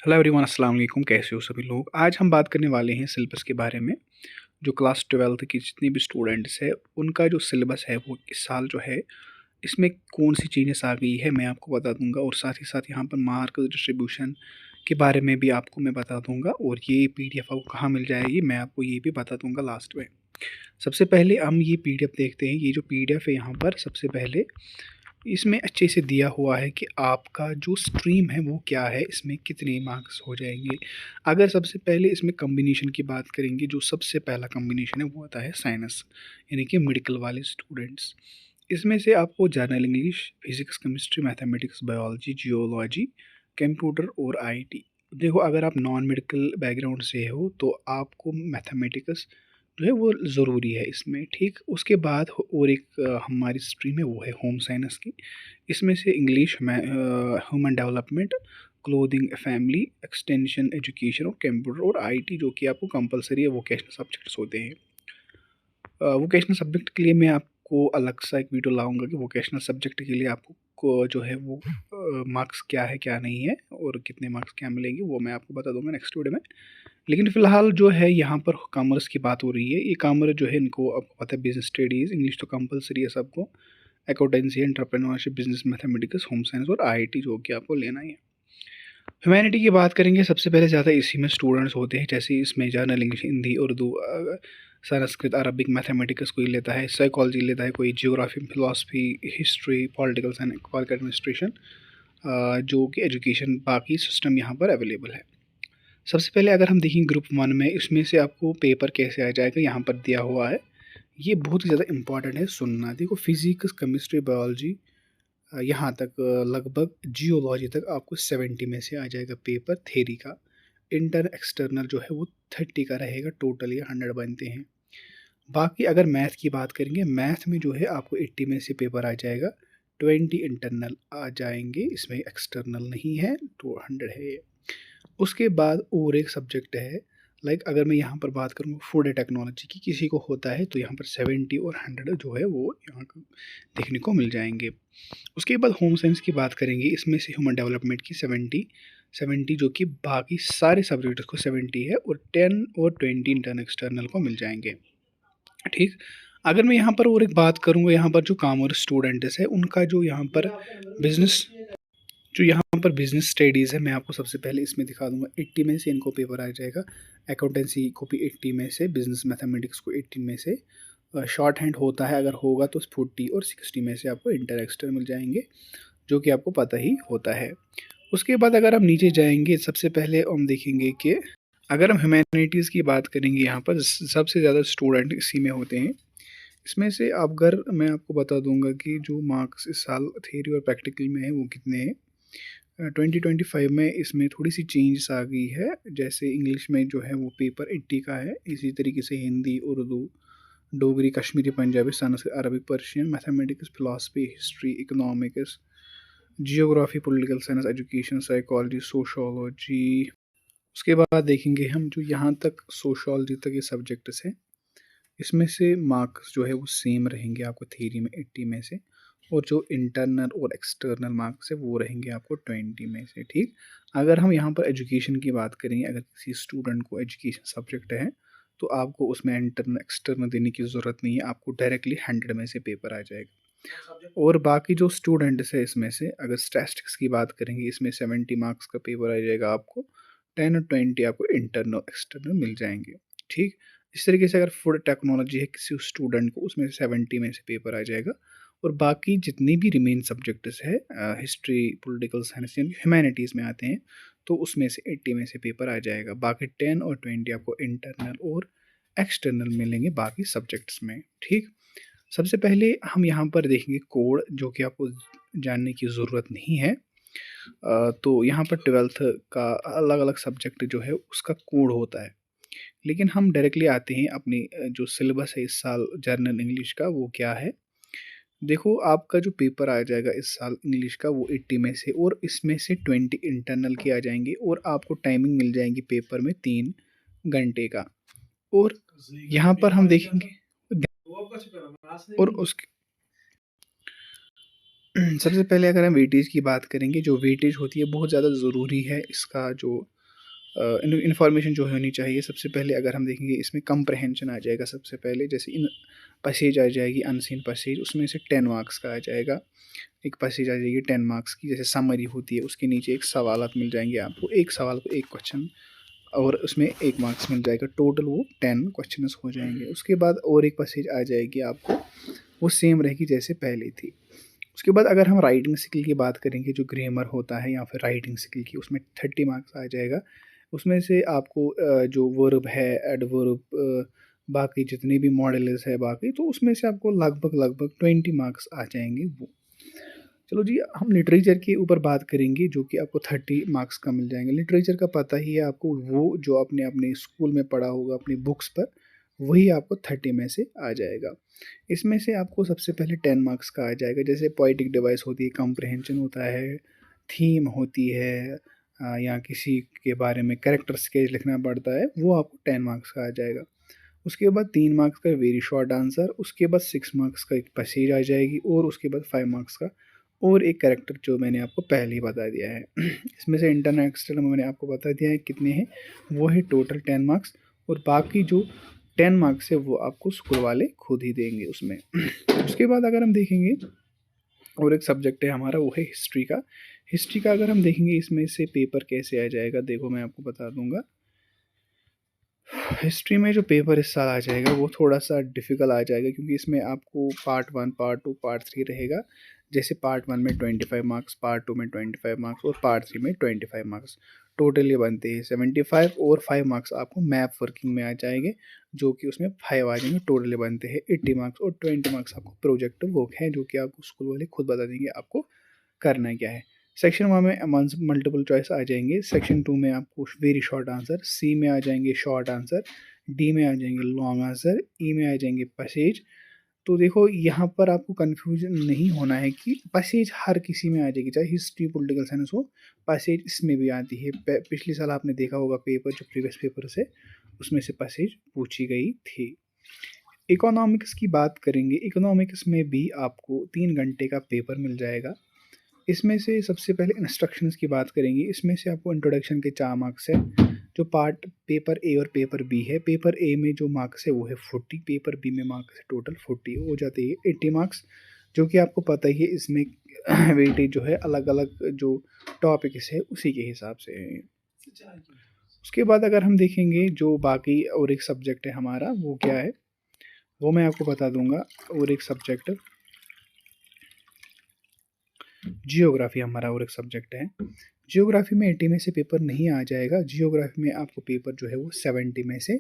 Hello everyone, अस्सलाम वालेकुम। कैसे हो सभी लोग। आज हम बात करने वाले हैं सिलेबस के बारे में। जो क्लास 12th की जितनी भी स्टूडेंट्स है उनका जो सिलेबस है वो इस साल जो है इसमें कौन सी चेंजेस आ गई है मैं आपको बता दूंगा, और साथ ही साथ यहाँ पर मार्क डिस्ट्रीब्यूशन के बारे में भी आपको मैं बता दूंगा, और ये पीडीएफ आपको कहाँ मिल जाएगी मैं आपको ये भी बता दूंगा लास्ट में। सबसे पहले हम ये पीडीएफ देखते हैं। ये जो पीडीएफ है यहाँ पर सबसे पहले इसमें अच्छे से दिया हुआ है कि आपका जो स्ट्रीम है वो क्या है, इसमें कितने मार्क्स हो जाएंगे। अगर सबसे पहले इसमें कम्बिनेशन की बात करेंगे, जो सबसे पहला कम्बिनेशन है वो आता है साइंस, यानी कि मेडिकल वाले स्टूडेंट्स। इसमें से आपको journal English, physics, chemistry, mathematics, biology, geology, computer और आईटी। देखो, अगर आप नॉन मेडिकल बैकग्राउंड से हो तो आपको मैथमेटिक्स जो है वो ज़रूरी है इसमें, ठीक। उसके बाद और एक हमारी स्ट्रीम है वो है होम साइंस की। इसमें से इंग्लिश में human development, clothing, family, extension, education और कंप्यूटर और आईटी, जो कि आपको कंपलसरी है वोकेशनल सब्जेक्ट्स होते हैं। वोकेशनल सब्जेक्ट के लिए मैं आपको अलग सा एक वीडियो लाऊंगा कि वोकेशनल सब्जेक्ट के लिए आपको जो है वो मार्क्स क्या है क्या नहीं है और कितने मार्क्स क्या मिलेंगे, वो मैं आपको बता दूंगा नेक्स्ट वीडियो में। लेकिन फ़िलहाल जो है यहाँ पर कॉमर्स की बात हो रही है। ये कॉमर्स जो है इनको अब पता है, बिजनेस स्टडीज़, इंग्लिश तो कंपलसरी है सबको, accountancy, entrepreneurship, business mathematics, home science और आईटी जो कि आपको लेना ही है। ह्यूमैनिटी की बात करेंगे, सबसे पहले ज़्यादा इसी में स्टूडेंट्स होते हैं, जैसे इसमें journal English, Hindi, Urdu, Sanskrit, Arabic, mathematics कोई लेता है, साइकोलॉजी लेता है कोई, geography, philosophy, history, political science, public administration, जो कि एजुकेशन, बाकी सिस्टम यहाँ पर अवेलेबल है। सबसे पहले अगर हम देखें ग्रुप 1 में, इसमें से आपको पेपर कैसे आ जाएगा यहाँ पर दिया हुआ है। ये बहुत ही ज़्यादा इंपॉर्टेंट है, सुनना। देखो, फिजिक्स, केमिस्ट्री, बायोलॉजी, यहाँ तक लगभग जियोलॉजी तक आपको 70 में से आ जाएगा पेपर थेरी का। इंटर एक्सटर्नल जो है वो 30 का रहेगा, टोटल ये 100 बनते हैं। बाकी अगर मैथ की बात करेंगे, मैथ में जो है आपको 80 में से पेपर आ जाएगा, 20 इंटरनल आ जाएंगे, इसमें एक्सटर्नल नहीं है, तो 100 है ये। उसके बाद और एक सब्जेक्ट है, लाइक अगर मैं यहाँ पर बात करूँ फूड टेक्नोलॉजी की, किसी को होता है तो यहाँ पर 70 और 100 जो है वो यहाँ देखने को मिल जाएंगे। उसके बाद होम साइंस की बात करेंगे, इसमें से ह्यूमन डेवलपमेंट की 70 जो कि बाकी सारे सब्जेक्ट्स को 70 है, और 10 और 20 इंटर्न एक्सटर्नल को मिल जाएंगे, ठीक। अगर मैं यहाँ पर और एक बात करूँगा, यहाँ पर जो कॉमर्स स्टूडेंट्स है उनका जो यहाँ पर बिजनेस, जो यहाँ पर बिजनेस स्टडीज़ है, मैं आपको सबसे पहले इसमें दिखा दूंगा। 80 में से इनको पेपर आ जाएगा, अकाउंटेंसी को भी 80 में से, बिजनेस मैथमेटिक्स को 18 में से, शॉर्ट हैंड होता है अगर होगा तो 40 और 60 में से आपको इंटर एक्सटर मिल जाएंगे, जो कि आपको पता ही होता है। उसके बाद अगर हम नीचे जाएंगे, सबसे पहले हम देखेंगे कि अगर हम ह्यूमैनिटीज़ की बात करेंगे, यहाँ पर सबसे ज़्यादा स्टूडेंट इसी में होते हैं। इसमें से अब अगर मैं आपको बता दूंगा कि जो मार्क्स इस साल थ्योरी और प्रैक्टिकल में है वो कितने हैं। 2025 में इसमें थोड़ी सी चेंजेस आ गई है, जैसे इंग्लिश में जो है वो पेपर 80 का है, इसी तरीके से Hindi, Urdu, Dogri, Kashmiri, Punjabi, Sanskrit, Arabic, Persian, mathematics, philosophy, history, economics, geography, political science, education, psychology, sociology. उसके बाद देखेंगे हम जो यहाँ तक सोशोलॉजी तक ये सब्जेक्ट्स हैं, इसमें से मार्क्स जो है वो सेम रहेंगे आपको थ्योरी में 80 में से, और जो इंटरनल और एक्सटर्नल मार्क्स है वो रहेंगे आपको 20 में से, ठीक। अगर हम यहाँ पर एजुकेशन की बात करेंगे, अगर किसी स्टूडेंट को एजुकेशन सब्जेक्ट है तो आपको उसमें इंटरनल एक्सटर्नल देने की ज़रूरत नहीं है, आपको डायरेक्टली 100 में से पेपर आ जाएगा। और बाकी जो स्टूडेंट्स है इसमें से, अगर स्टैटिस्टिक्स की बात करेंगे, इसमें 70 मार्क्स का पेपर आ जाएगा आपको, 10 और 20 आपको इंटरनल एक्सटर्नल मिल जाएंगे, ठीक। इस तरीके से अगर फूड टेक्नोलॉजी है किसी स्टूडेंट को, उसमें 70 में से पेपर आ जाएगा, और बाकी जितनी भी रिमेन सब्जेक्ट्स है, हिस्ट्री, पॉलिटिकल साइंस, ह्यूमैनिटीज़ में आते हैं, तो उसमें से 80 में से पेपर आ जाएगा। बाकी 10 और 20 आपको इंटरनल और एक्सटर्नल मिलेंगे बाकी सब्जेक्ट्स में, ठीक। सबसे पहले हम यहाँ पर देखेंगे कोड, जो कि आपको जानने की ज़रूरत नहीं है। तो यहाँ पर 12th का अलग अलग सब्जेक्ट जो है उसका कोड होता है, लेकिन हम डायरेक्टली आते हैं अपनी जो सिलेबस है इस साल जर्नल इंग्लिश का, वो क्या है। देखो, आपका जो पेपर आ जाएगा इस साल इंग्लिश का वो 80 में से, और इसमें से 20 इंटरनल के आ जाएंगे, और आपको टाइमिंग मिल जाएंगी पेपर में 3 घंटे का। और यहाँ पर हम देखेंगे, और उसके सबसे पहले अगर हम वेटेज की बात करेंगे, जो वेटेज होती है बहुत ज़्यादा ज़रूरी है, इसका जो इन्फॉर्मेशन जो होनी चाहिए। सबसे पहले अगर हम देखेंगे इसमें कंप्रहेंशन आ जाएगा सबसे पहले, जैसे इन पैसेज आ जाएगी अनसीन पैसेज, उसमें से 10 मार्क्स का आ जाएगा। एक पैसेज आ जाएगी 10 मार्क्स की, जैसे समरी होती है, उसके नीचे एक सवालात मिल जाएंगे आपको, एक सवाल को एक क्वेश्चन, और उसमें 1 मार्क्स मिल जाएगा, टोटल वो 10 क्वेश्चन हो जाएंगे। उसके बाद और एक पैसेज आ जाएगी आपको, वो सेम रहेगी जैसे पहले थी। उसके बाद अगर हम राइटिंग स्किल की बात करेंगे, जो ग्रामर होता है या फिर राइटिंग स्किल की, उसमें 30 मार्क्स आ जाएगा। उसमें से आपको जो वर्ब है, एडवर्ब, बाकी जितने भी मॉडल्स है बाकी, तो उसमें से आपको लगभग लगभग 20 मार्क्स आ जाएंगे वो। चलो जी, हम लिटरेचर के ऊपर बात करेंगे, जो कि आपको 30 मार्क्स का मिल जाएंगे। लिटरेचर का पता ही है आपको, वो जो आपने अपने स्कूल में पढ़ा होगा अपनी बुक्स पर, वही आपको 30 में से आ जाएगा। इसमें से आपको सबसे पहले 10 मार्क्स का आ जाएगा, जैसे पोइटिक डिवाइस होती है, कॉम्प्रहेंशन होता है, थीम होती है, या किसी के बारे में कैरेक्टर स्केच लिखना पड़ता है, वो आपको 10 मार्क्स का आ जाएगा। उसके बाद 3 मार्क्स का वेरी शॉर्ट आंसर, उसके बाद 6 मार्क्स का एक पैसेज आ जाएगी, और उसके बाद 5 मार्क्स का और एक कैरेक्टर, जो मैंने आपको पहले ही बता दिया है। इसमें से इंटरनल एक्सटर्नल मैंने आपको बता दिया है कितने हैं, वो है टोटल 10 मार्क्स, और बाकी जो 10 मार्क्स है वो आपको स्कूल वाले खुद ही देंगे उसमें। उसके बाद अगर हम देखेंगे, और एक सब्जेक्ट है हमारा, वो है हिस्ट्री का। हिस्ट्री का अगर हम देखेंगे, इसमें से पेपर कैसे आ जाएगा, देखो मैं आपको बता दूंगा। हिस्ट्री में जो पेपर इस साल आ जाएगा, वो थोड़ा सा डिफ़िकल्ट आ जाएगा, क्योंकि इसमें आपको पार्ट 1, पार्ट 2, पार्ट 3 रहेगा। जैसे पार्ट 1 में 25 मार्क्स, पार्ट 2 में 25 मार्क्स, और पार्ट 3 में 25 मार्क्स। टोटल ये बनते हैं 75, और 5 मार्क्स आपको मैप वर्किंग में आ जाएंगे, जो कि उसमें 5 आ जाएंगे। टोटल बनते हैं 80 मार्क्स, और 20 मार्क्स आपको प्रोजेक्ट वर्क है, जो कि आपको स्कूल वाले खुद बता देंगे आपको करना क्या है। सेक्शन 1 में मल्टीपल चॉइस आ जाएंगे, सेक्शन 2 में आपको वेरी शॉर्ट आंसर, सी में आ जाएंगे शॉर्ट आंसर, डी में आ जाएंगे लॉन्ग आंसर, ई में आ जाएंगे पैसेज। तो देखो यहाँ पर आपको कन्फ्यूजन नहीं होना है कि पैसेज हर किसी में आ जाएगी, चाहे हिस्ट्री पॉलिटिकल साइंस हो, पैसेज इसमें भी आती है। पिछले साल आपने देखा होगा पेपर, जो प्रीवियस पेपर से, उसमें से पैसेज पूछी गई थी। इकोनॉमिक्स की बात करेंगे, इकोनॉमिक्स में भी आपको 3 घंटे का पेपर मिल जाएगा। इसमें से सबसे पहले इंस्ट्रक्शंस की बात करेंगे, इसमें से आपको इंट्रोडक्शन के 4 मार्क्स है। जो पार्ट पेपर ए और पेपर बी है, पेपर ए में जो मार्क्स है वो है 40, पेपर बी में मार्क्स है टोटल 40, हो जाते हैं 80 मार्क्स, जो कि आपको पता ही है। इसमें वेटेज जो है अलग अलग जो टॉपिक्स है उसी के हिसाब से है। उसके बाद अगर हम देखेंगे, जो बाकी और एक सब्जेक्ट है हमारा, वो क्या है वो मैं आपको बता दूंगा। और एक सब्जेक्ट जियोग्राफी हमारा और एक सब्जेक्ट है। जियोग्राफी में 80 में से पेपर नहीं आ जाएगा, जियोग्राफी में आपको पेपर जो है वो 70 में से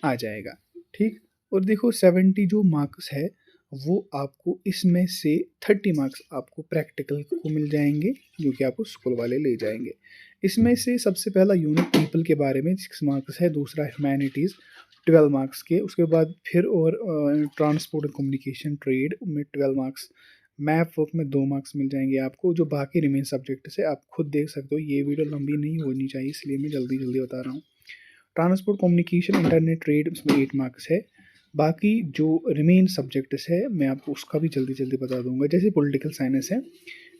आ जाएगा। ठीक, और देखो 70 जो मार्क्स है, वो आपको इसमें से 30 मार्क्स आपको प्रैक्टिकल को मिल जाएंगे, जो कि आपको स्कूल वाले ले जाएंगे। इसमें से सबसे पहला यूनिट पीपल के बारे में 6 मार्क्स है, दूसरा ह्यूमैनिटीज़ 12 मार्क्स के, उसके बाद फिर और ट्रांसपोर्ट एंड कम्युनिकेशन ट्रेड में 12 मार्क्स, मैप वर्क में 2 मार्क्स मिल जाएंगे आपको। जो बाकी रिमेन सब्जेक्ट से आप खुद देख सकते हो, ये वीडियो लंबी नहीं होनी चाहिए, इसलिए मैं जल्दी जल्दी बता रहा हूँ। ट्रांसपोर्ट कम्युनिकेशन इंटरनेट ट्रेड, उसमें 8 मार्क्स है। बाकी जो रिमेन सब्जेक्ट्स है, मैं आपको उसका भी जल्दी जल्दी बता दूंगा। जैसे पॉलिटिकल साइंस है,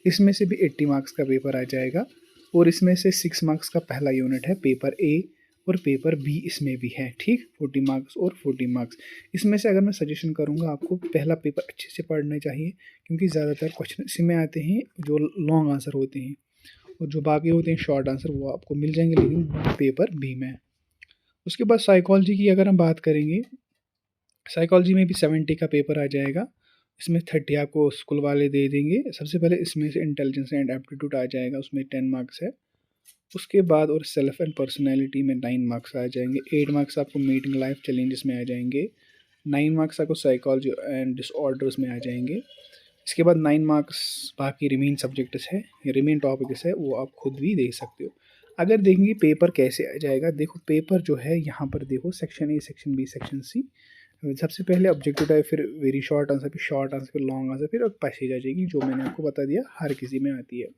इसमें से भी 80 मार्क्स का पेपर आ जाएगा, और इसमें से 6 मार्क्स का पहला यूनिट है पेपर ए, और पेपर बी इसमें भी है। ठीक, 40 मार्क्स और 40 मार्क्स। इसमें से अगर मैं सजेशन करूँगा, आपको पहला पेपर अच्छे से पढ़ना चाहिए, क्योंकि ज़्यादातर क्वेश्चन इसमें आते हैं जो लॉन्ग आंसर होते हैं, और जो बाकी होते हैं शॉर्ट आंसर, वो आपको मिल जाएंगे लेकिन पेपर बी में। उसके बाद साइकोलॉजी की अगर हम बात करेंगे, साइकोलॉजी में भी 70 का पेपर आ जाएगा, इसमें 30 आपको स्कूल वाले दे देंगे। सबसे पहले इसमें से इंटेलिजेंस एंड एप्टीट्यूड आ जाएगा, उसमें 10 मार्क्स है। उसके बाद और सेल्फ एंड पर्सनैलिटी में 9 मार्क्स आ जाएंगे। 8 मार्क्स आपको मीटिंग लाइफ चैलेंजेस में आ जाएंगे। 9 मार्क्स आपको साइकोलॉजी एंड डिसऑर्डर्स में आ जाएंगे। इसके बाद 9 मार्क्स बाकी रिमेन सब्जेक्ट्स है, रिमेन टॉपिक्स है, वो आप खुद भी देख सकते हो। अगर देखेंगे पेपर कैसे आ जाएगा, देखो पेपर जो है यहाँ पर देखो, section A, section B, section C. सबसे पहले ऑब्जेक्टिव टाइप, फिर वेरी शॉर्ट आंसर, फिर शॉर्ट आंसर, फिर लॉन्ग आंसर, फिर पैसेज आ जाएगी, जो मैंने आपको बता दिया हर किसी में आती है।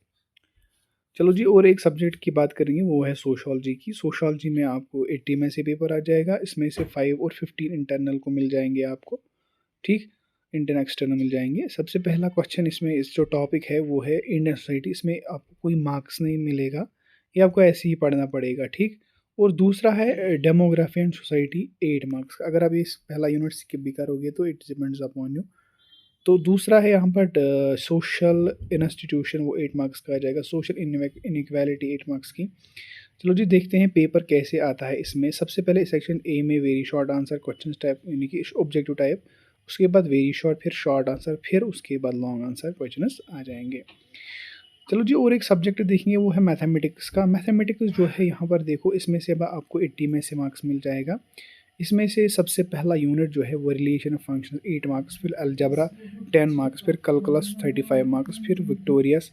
चलो जी, और एक सब्जेक्ट की बात करेंगे, वो है सोशोलॉजी की। सोशोलॉजी में आपको 80 में से पेपर आ जाएगा, इसमें से 5 और 15 इंटरनल को मिल जाएंगे आपको। ठीक, इंडियन एक्सटर्नल मिल जाएंगे। सबसे पहला क्वेश्चन इसमें इस जो टॉपिक है वो है इंडियन सोसाइटी। इसमें आपको कोई मार्क्स नहीं मिलेगा, ये आपको ऐसे ही पढ़ना पड़ेगा, ठीक। और दूसरा है डेमोग्राफी एंड सोसाइटी, 8 मार्क्स। अगर आप इस पहला यूनिट स्किप भी करोगे तो इट डिपेंड्स अपॉन यू। तो दूसरा है यहाँ पर सोशल इंस्टीट्यूशन, वो 8 मार्क्स का आ जाएगा। सोशल इनइक्वालिटी 8 मार्क्स की। चलो जी देखते हैं पेपर कैसे आता है इसमें। सबसे पहले सेक्शन ए में very short answer question type यानी कि ऑब्जेक्टिव टाइप, उसके बाद वेरी शॉर्ट, फिर शॉर्ट आंसर, फिर उसके बाद लॉन्ग आंसर क्वेश्चंस आ जाएंगे। चलो जी और एक सब्जेक्ट देखेंगे वो है मैथमेटिक्स का। मैथमेटिक्स जो है यहाँ पर देखो, इसमें से अब आपको 80 में से मार्क्स मिल जाएगा। इसमें से सबसे पहला यूनिट जो है वो रिलेशन ऑफ फंक्शन 8 मार्क्स, फिर अलजबरा 10 मार्क्स, फिर कैलकुलस 35 मार्क्स, फिर विक्टोरियस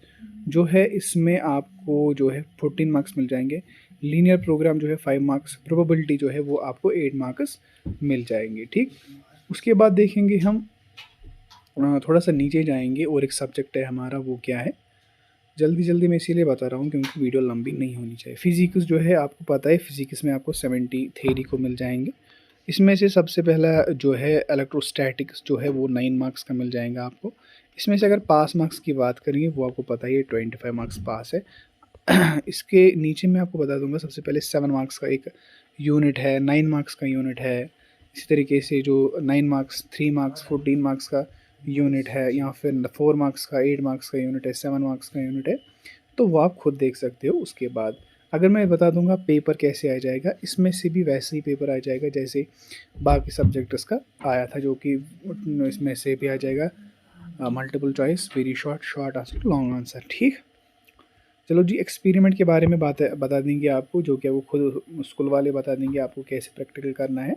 जो है इसमें आपको जो है 14 मार्क्स मिल जाएंगे। लीनियर प्रोग्राम जो है 5 मार्क्स, प्रोबेबिलिटी जो है वो आपको 8 मार्क्स मिल जाएंगे, ठीक। उसके बाद देखेंगे हम थोड़ा सा नीचे जाएंगे और एक सब्जेक्ट है हमारा, वो क्या है, जल्दी जल्दी मैं इसीलिए बता रहा हूँ क्योंकि वीडियो लंबी नहीं होनी चाहिए। फिजिक्स जो है आपको पता है, फिजिक्स में आपको 70 थ्योरी को मिल जाएंगे। इसमें से सबसे पहला जो है इलेक्ट्रोस्टैटिक्स जो है वो 9 मार्क्स का मिल जाएगा आपको। इसमें से अगर पास मार्क्स की बात करेंगे वो आपको पता ही है 25 मार्क्स पास है। इसके नीचे मैं आपको बता दूंगा, सबसे पहले 7 मार्क्स का एक यूनिट है, 9 मार्क्स का यूनिट है। इसी तरीके से जो 9 मार्क्स, 3 मार्क्स, 14 मार्क्स का यूनिट है, या फिर 4 मार्क्स का, 8 मार्क्स का यूनिट है, 7 मार्क्स का यूनिट है। तो वो आप खुद देख सकते हो। उसके बाद अगर मैं बता दूंगा पेपर कैसे आ जाएगा, इसमें से भी वैसे ही पेपर आ जाएगा जैसे बाकी सब्जेक्ट्स का आया था, जो कि इसमें से भी आ जाएगा multiple choice, very short, short answer, long answer, ठीक। चलो जी एक्सपेरिमेंट के बारे में बता देंगे आपको, जो कि वो खुद स्कूल वाले बता देंगे आपको कैसे प्रैक्टिकल करना है।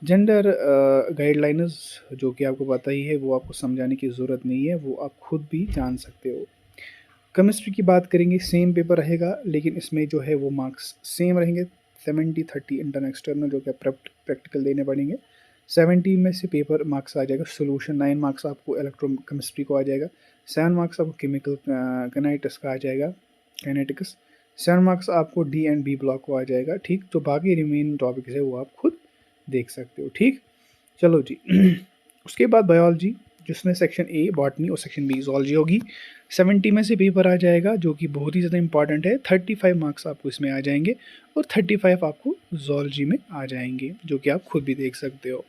जेंडर गाइडलाइंस जो कि आपको पता ही है, वो आपको समझाने की ज़रूरत नहीं है, वो आप खुद भी जान सकते हो। केमिस्ट्री की बात करेंगे, सेम पेपर रहेगा लेकिन इसमें जो है वो मार्क्स सेम रहेंगे, 70-30 इंटरनल एक्सटर्नल, जो कि प्रैक्टिकल देने पड़ेंगे। 70 में से पेपर मार्क्स आ जाएगा सोल्यूशन, 9 मार्क्स आपको इलेक्ट्रो केमिस्ट्री को आ जाएगा, 7 मार्क्स आपको केमिकल काइनेटिक्स का आ जाएगा, काइनेटिक्स, 7 मार्क्स आपको डी एंड बी ब्लॉक को आ जाएगा, ठीक। तो बाकी रिमेनिंग टॉपिक्स है वो आप खुद देख सकते हो, ठीक। चलो जी उसके बाद बायोलॉजी, जिसमें सेक्शन ए बॉटनी और सेक्शन बी जूलॉजी होगी। 70 में से पेपर आ जाएगा जो कि बहुत ही ज़्यादा इंपॉर्टेंट है। 35 मार्क्स आपको इसमें आ जाएंगे और 35 आपको जूलॉजी में आ जाएंगे, जो कि आप खुद भी देख सकते हो।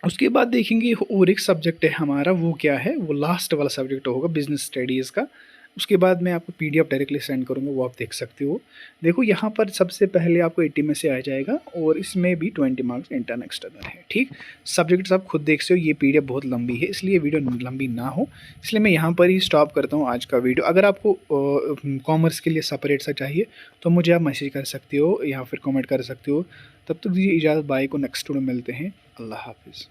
उसके बाद देखेंगे और एक सब्जेक्ट है हमारा, वो क्या है, वो लास्ट वाला सब्जेक्ट होगा बिजनेस स्टडीज़ का। उसके बाद मैं आपको पीडीएफ डायरेक्टली सेंड करूँगा, वो आप देख सकते हो। देखो यहाँ पर सबसे पहले आपको 80 में से आ जाएगा और इसमें भी 20 मार्क्स इंटरनल एक्सटर्नल है, ठीक। सब्जेक्ट्स आप खुद देख सकते हो। ये पीडीएफ बहुत लंबी है इसलिए वीडियो लंबी ना हो, इसलिए मैं यहाँ पर ही स्टॉप करता हूँ आज का वीडियो। अगर आपको कॉमर्स के लिए सेपरेट सा चाहिए तो मुझे आप मैसेज कर सकते हो या फिर कॉमेंट कर सकते हो। तब तक दीजिए इजाज़त, बाय को नेक्स्ट वीडियो मिलते हैं। अल्लाह हाफिज़।